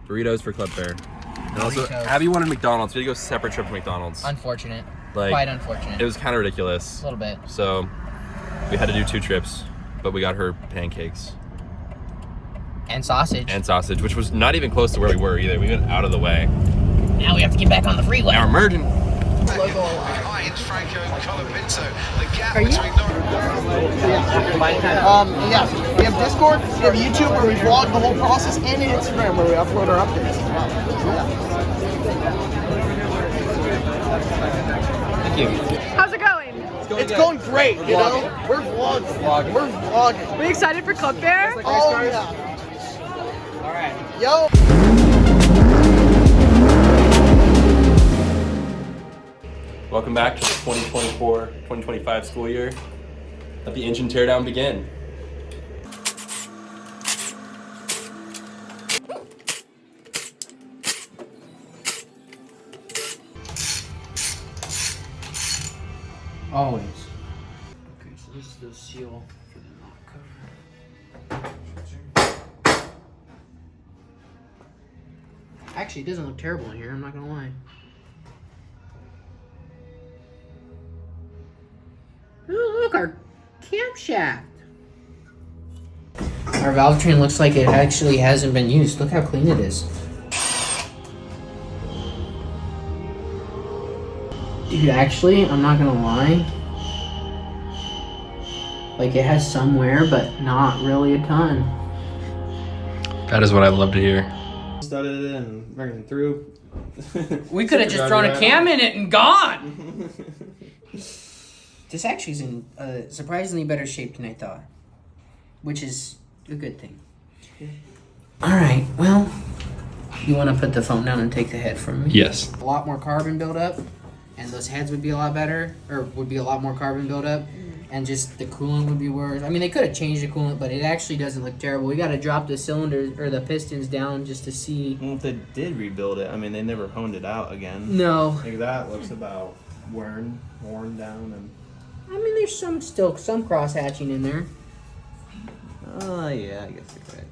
Burritos for Club Bear. And also, Abby wanted McDonald's. We had to go separate trip to McDonald's. Unfortunate. Like, quite unfortunate. It was kind of ridiculous. A little bit. So we had to do 2 trips, but we got her pancakes. And sausage. Which was not even close to where we were either. We went out of the way. Now we have to get back on the freeway. Now we're merging. Are you? Yeah. We have Discord, we have YouTube where we vlog the whole process, and Instagram where we upload our updates. Thank you. How's it going? It's going great, you know? We're vlogging. We're vlogging. We excited for Club Bear? Oh, yeah. All right. Yo. Welcome back to the 2024-2025 school year. Let the engine teardown begin. Always. Okay, so this is the seal for the knock cover. Actually, it doesn't look terrible in here, I'm not gonna lie. Ooh, look, our camshaft. Our valve train looks like it actually hasn't been used. Look how clean it is. Dude, actually, I'm not gonna lie. Like, it has some wear, but not really a ton. That is what I love to hear. Studded it and bringing it through. We could have just thrown a cam in it and gone! This actually is in surprisingly better shape than I thought, which is a good thing. Alright, well, you want to put the phone down and take the head from me? Yes. A lot more carbon buildup, and those heads would be a lot better, or would be a lot more carbon buildup, and just the coolant would be worse. I mean, they could have changed the coolant, but it actually doesn't look terrible. We got to drop the cylinders, or the pistons down just to see. Well, if they did rebuild it, I mean, they never honed it out again. No. Like, that looks about worn down and... I mean, there's some cross-hatching in there. Oh, yeah, I guess you're right.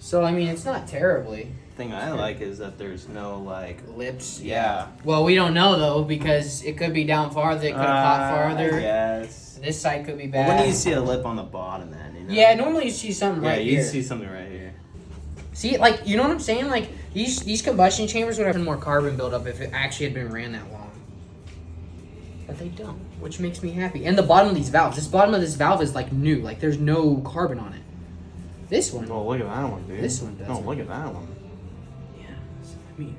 So, I mean, it's not terribly. The thing I like is that there's no, like... Lips? Yeah. Well, we don't know, though, because it could be down farther, it could have popped farther. Yes. This side could be bad. Well, when do you see a lip on the bottom then? You know? Yeah, normally you see something right here. Yeah, you see something right here. See, like, you know what I'm saying? Like, these combustion chambers would have been more carbon buildup if it actually had been ran that long. But they don't, which makes me happy. And the bottom of these valves, this bottom of this valve is like new, like there's no carbon on it. This one. Oh, look at that one, dude. This one does. Oh, look at that one. Yeah, so, I mean,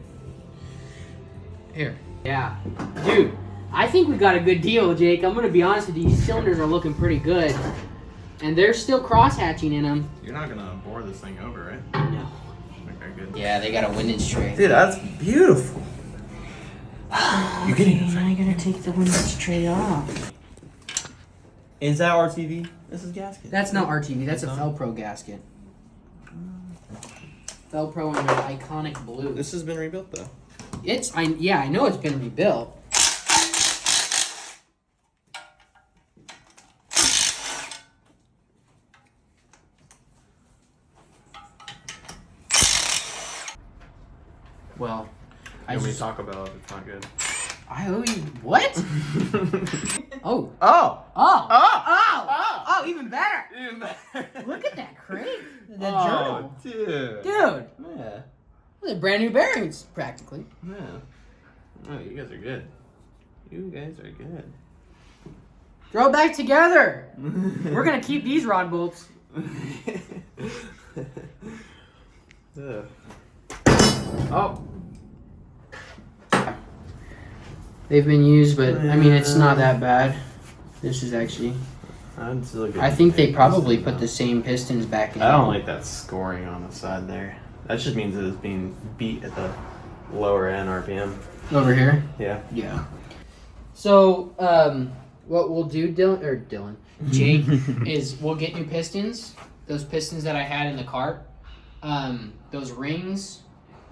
here. Yeah, dude, I think we got a good deal, Jake. I'm gonna be honest with you. These cylinders are looking pretty good, and they're still cross-hatching in them. You're not gonna bore this thing over, right? No. Okay, good. Yeah, they got a windage tray. Dude, that's beautiful. You getting it? I gotta take the windage tray off. Is that RTV? This is gasket. That's not RTV. That's a Velcro gasket. Velcro in their iconic blue. This has been rebuilt though. I know it's been rebuilt. Well, I mean, Taco Bell, it's not good. I owe you what? Oh. Oh! Oh. Oh! Oh. Oh, even better. Even better. Look at that crate. The Oh, journal. dude. Dude. Yeah. They're brand new bearings, practically. Yeah. Oh, you guys are good. You guys are good. Throw it back together. We're gonna keep these rod bolts. Ugh. Oh. They've been used, but I mean, it's not that bad. This is actually... I think they probably put the same pistons back in. I don't like that scoring on the side there. That just means it was being beat at the lower end RPM. Over here? Yeah. Yeah. So, what we'll do, Jake, is we'll get new pistons. Those pistons that I had in the cart. Those rings,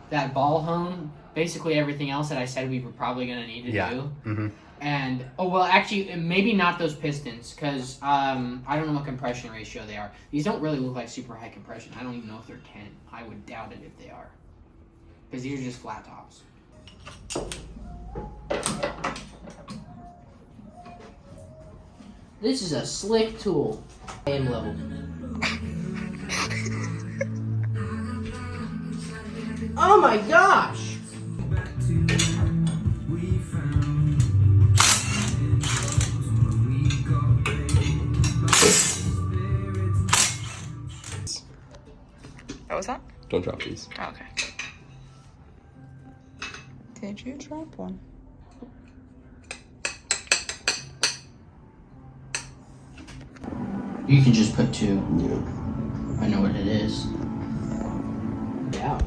that ball hone, basically everything else that I said we were probably going to need to do. Mm-hmm. And, actually, maybe not those pistons, because I don't know what compression ratio they are. These don't really look like super high compression. I don't even know if they're 10. I would doubt it if they are. Because these are just flat tops. This is a slick tool. Aim level. Oh my gosh! What was that? Don't drop these. Oh, okay. Did you drop one? You can just put 2. I know what it is. Yeah.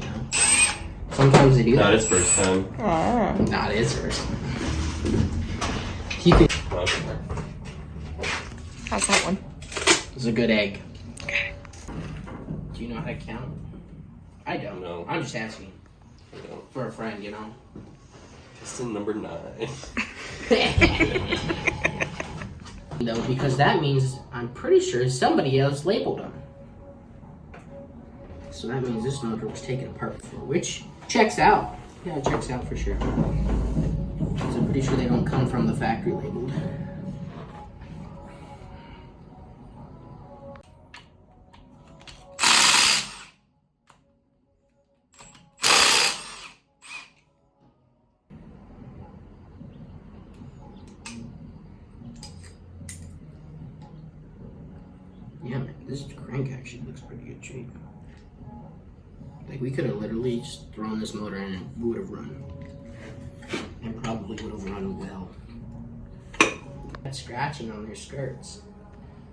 Sometimes they do Not that. its first time. Oh. Not his first. You could. Okay. How's that one? It's a good egg. Do you know how to count? I don't. No. I'm just asking. I don't. For a friend, you know. Piston number 9. No, because that means I'm pretty sure somebody else labeled them. So that means this motor was taken apart before, which checks out. Yeah, it checks out for sure. So I'm pretty sure they don't come from the factory labeled. Yeah, man, this crank actually looks pretty good shape. Like, we could have literally just thrown this motor in and it would have run. And probably would have run well. That scratching on their skirts.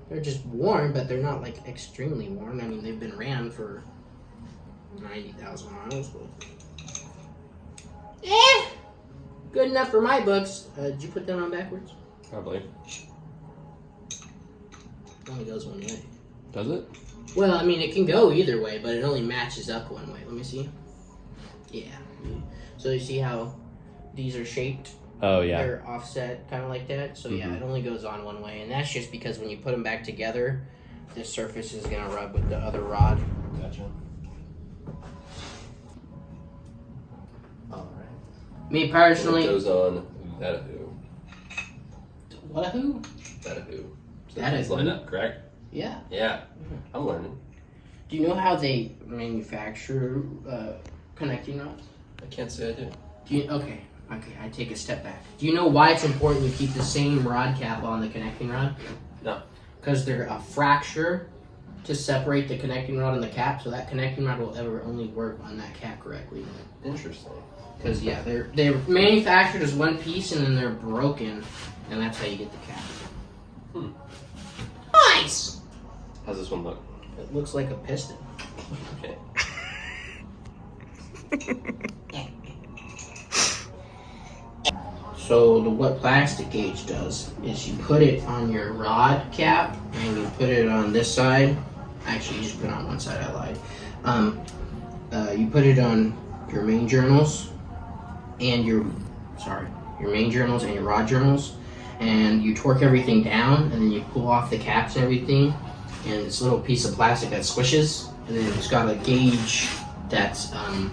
They're just worn, but they're not, like, extremely worn. I mean, they've been ran for 90,000 miles, but... Good enough for my books. Did you put that on backwards? Probably. It only goes one way. Does it? Well, I mean, it can go either way, but it only matches up one way. Let me see. Yeah. So you see how these are shaped? Oh, yeah. They're offset, kind of like that. So yeah, it only goes on one way. And that's just because when you put them back together, the surface is going to rub with the other rod. Gotcha. Alright. Me personally... It goes on that a who. What a who? That a who. So That a these who? line up, correct? Yeah. Yeah. I'm learning. Do you know how they manufacture connecting rods? I can't say I do. Do you, okay, I take a step back. Do you know why it's important to keep the same rod cap on the connecting rod? No. Because they're a fracture to separate the connecting rod and the cap, so that connecting rod will ever only work on that cap correctly. Interesting. Because yeah, they're manufactured as one piece and then they're broken, and that's how you get the cap. Nice. How's this one look? It looks like a piston. Okay. So what plastic gauge does is you put it on your rod cap and you put it on this side. Actually, you just put it on one side. I lied. You put it on your main journals and your main journals and your rod journals, and you torque everything down, and then you pull off the caps and everything, and this little piece of plastic that squishes, and then it's got a gauge that's on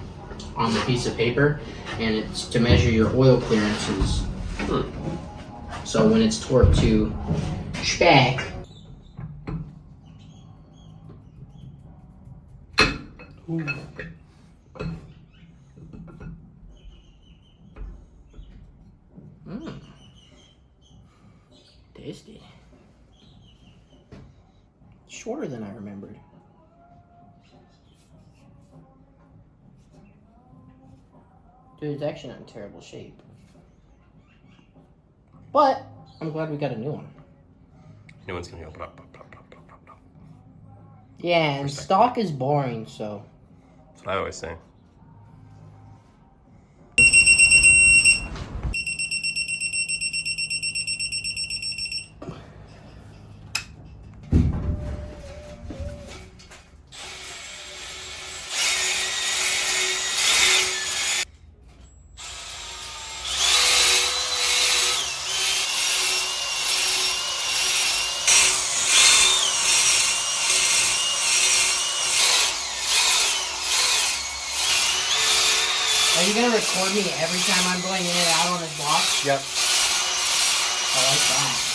the piece of paper, and it's to measure your oil clearances. So when it's torqued to spec, tasty. Shorter than I remembered. Dude, it's actually not in terrible shape. But I'm glad we got a new one. New one's gonna open up. Yeah, and stock is boring, so. That's what I always say. Are you gonna record me every time I'm going in and out on this block? Yep. I like that.